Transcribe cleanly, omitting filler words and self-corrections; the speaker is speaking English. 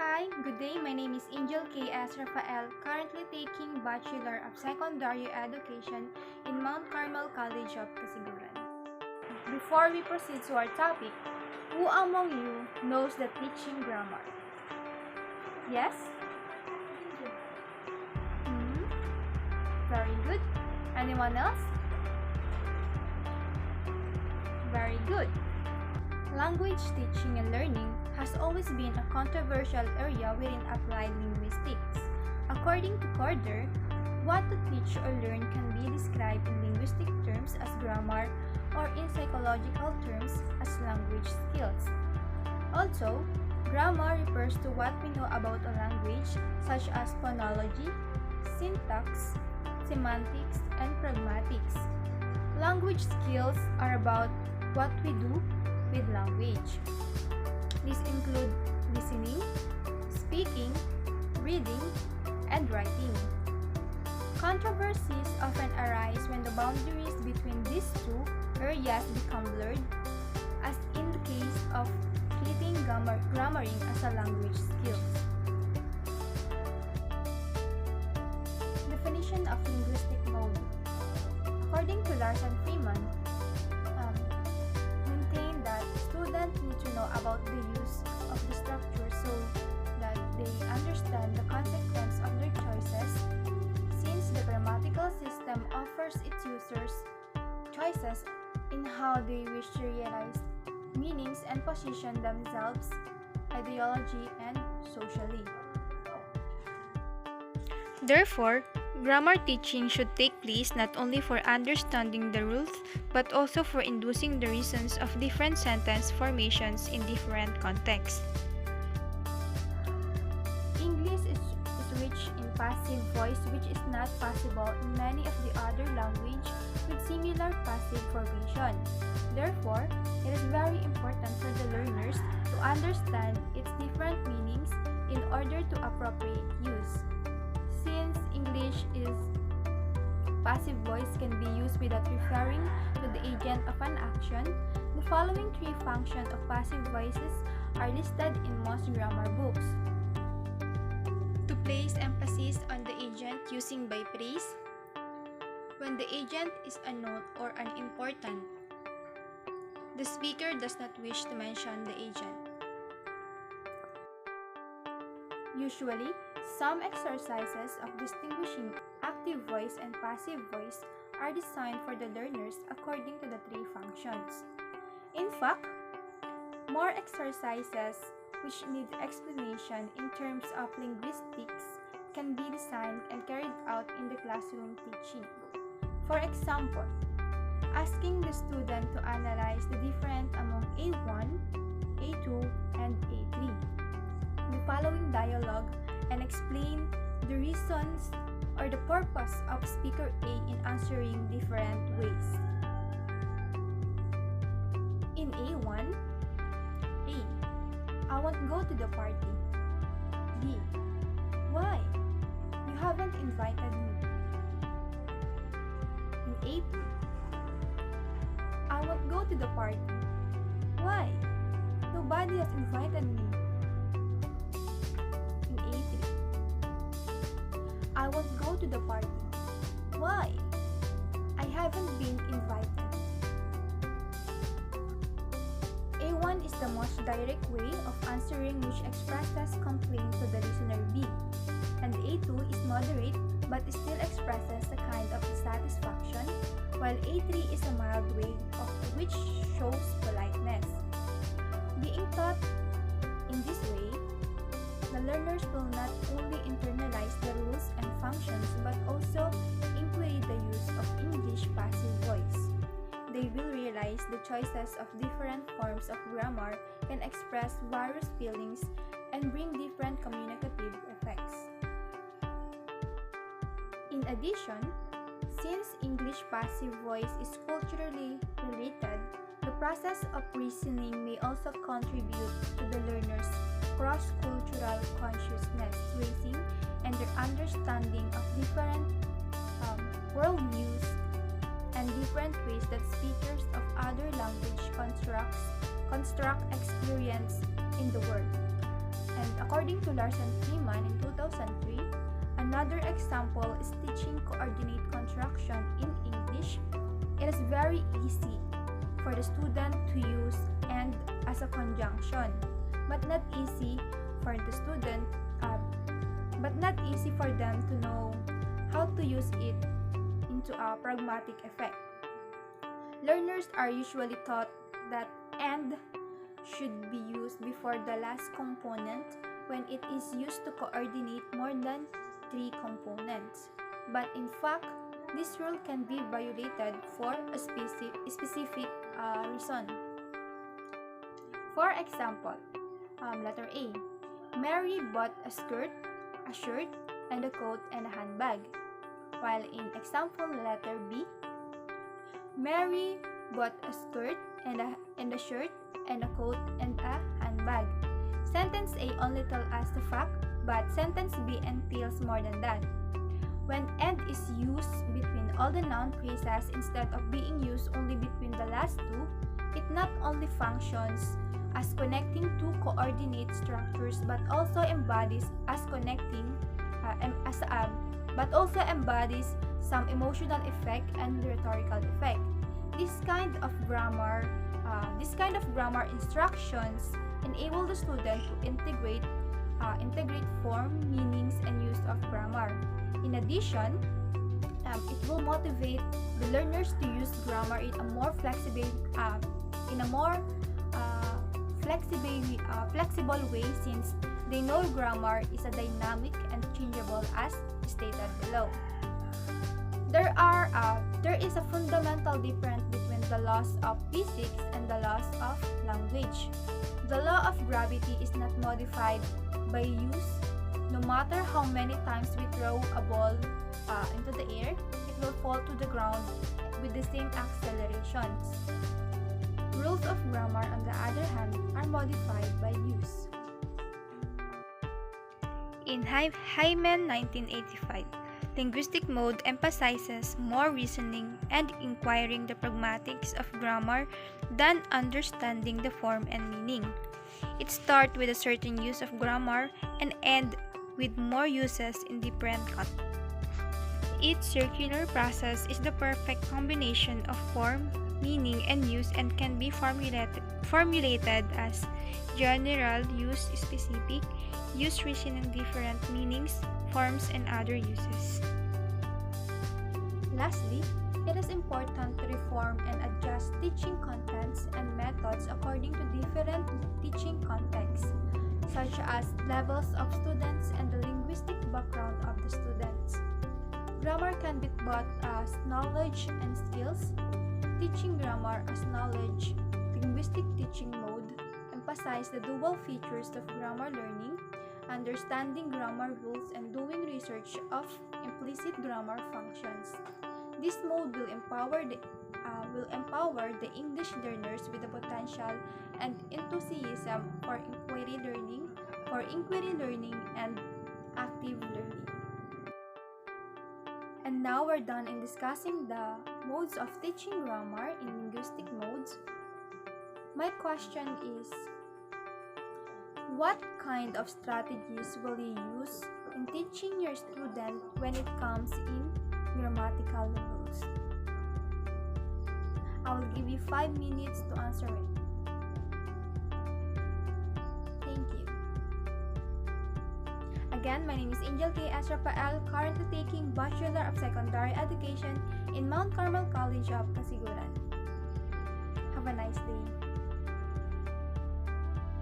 Hi, good day. My name is Angel K.S. Rafael, currently taking Bachelor of Secondary Education in Mount Carmel College of Casiguran. Before we proceed to our topic, who among you knows the teaching grammar? Yes? Very good. Anyone else? Very good. Language teaching and learning has always been a controversial area within applied linguistics. According to Corder, what to teach or learn can be described in linguistic terms as grammar or in psychological terms as language skills. Also, grammar refers to what we know about a language such as phonology, syntax, semantics, and pragmatics. Language skills are about what we do with language. These include listening, speaking, reading, and writing. Controversies often arise when the boundaries between these two areas become blurred, as in the case of treating grammaring as a language skill. Definition of linguistic mode. According to Larson Freeman, maintain that students need to know about the use of the structure so that they understand the consequence of their choices, since the grammatical system offers its users choices in how they wish to realize meanings and position themselves ideology and socially. Therefore, grammar teaching should take place not only for understanding the rules, but also for inducing the reasons of different sentence formations in different contexts. English is rich in passive voice, which is not possible in many of the other languages with similar passive formation. Therefore, it is very important for the learners to understand its different meanings in order to appropriate use. Since English is passive voice can be used without referring to the agent of an action, the following three functions of passive voices are listed in most grammar books. To place emphasis on the agent using by praise, when the agent is unknown or unimportant, the speaker does not wish to mention the agent. Usually, some exercises of distinguishing active voice and passive voice are designed for the learners according to the three functions. In fact, more exercises which need explanation in terms of linguistics can be designed and carried out in the classroom teaching. For example, asking the student to analyze the difference among A1, A2, and A3. The following dialogue and explain the reasons or the purpose of speaker A in answering different ways. In A1, A. I won't go to the party. B. Why? You haven't invited me. In A2, I won't go to the party. Why? Nobody has invited me. I won't go to the party. Why? I haven't been invited. A1 is the most direct way of answering which expresses complaint to the listener B, and A2 is moderate but still expresses a kind of dissatisfaction, while A3 is a mild way of which shows politeness. Being taught in this way, the learners will not only internalize the rules and functions but also inquiry the use of English passive voice. They will realize the choices of different forms of grammar can express various feelings and bring different communicative effects. In addition, since English passive voice is culturally related, the process of reasoning may also contribute to the learner's cross-cultural consciousness raising and their understanding of different worldviews and different ways that speakers of other language construct experience in the world. And according to Larson Freeman in 2003, another example is teaching coordinate contraction in English. It is very easy for the student to use and as a conjunction, but not easy for the student, but not easy for them to know how to use it into a pragmatic effect. Learners are usually taught that and should be used before the last component when it is used to coordinate more than 3 components. But in fact, this rule can be violated for a specific reason. For example, letter A. Mary bought a shirt, and a coat and a handbag. While in example letter B, Mary bought a skirt and a shirt and a coat and a handbag. Sentence A only tells us the fact, but sentence B entails more than that. When and is used between all the noun phrases instead of being used only between the last two, it not only functions as connecting two coordinate structures but also embodies some emotional effect and rhetorical effect. This kind of grammar instructions enable the student to integrate form, meanings, and use of grammar. In addition, it will motivate the learners to use grammar in a more flexible way, since they know grammar is a dynamic and changeable as stated below. There is a fundamental difference between the laws of physics and the laws of language. The law of gravity is not modified by use. No matter how many times we throw a ball into the air, it will fall to the ground with the same accelerations. Rules of grammar, on the other hand, are modified by use. In Hyman 1985, linguistic mode emphasizes more reasoning and inquiring the pragmatics of grammar than understanding the form and meaning. It starts with a certain use of grammar and ends with more uses in different contexts. Each circular process is the perfect combination of form, meaning, and use, and can be formulated as general use, specific use, reasoning, different meanings, forms, and other uses. Lastly, it is important to reform and adjust teaching contents and methods according to different teaching contexts, such as levels of students and the linguistic background of the students. Grammar can be taught as knowledge and skills. Teaching grammar as knowledge, linguistic teaching mode, emphasize the dual features of grammar learning, understanding grammar rules, and doing research of implicit grammar functions. This mode will empower the English learners with the potential and enthusiasm for inquiry learning and active learning. And now we're done in discussing the modes of teaching grammar in linguistic modes. My question is, what kind of strategies will you use in teaching your student when it comes in grammatical rules? I will give you 5 minutes to answer it. Thank you. Again, my name is Angel K. S. Rafael, currently taking Bachelor of Secondary Education in Mount Carmel College of Casiguran. Have a nice day.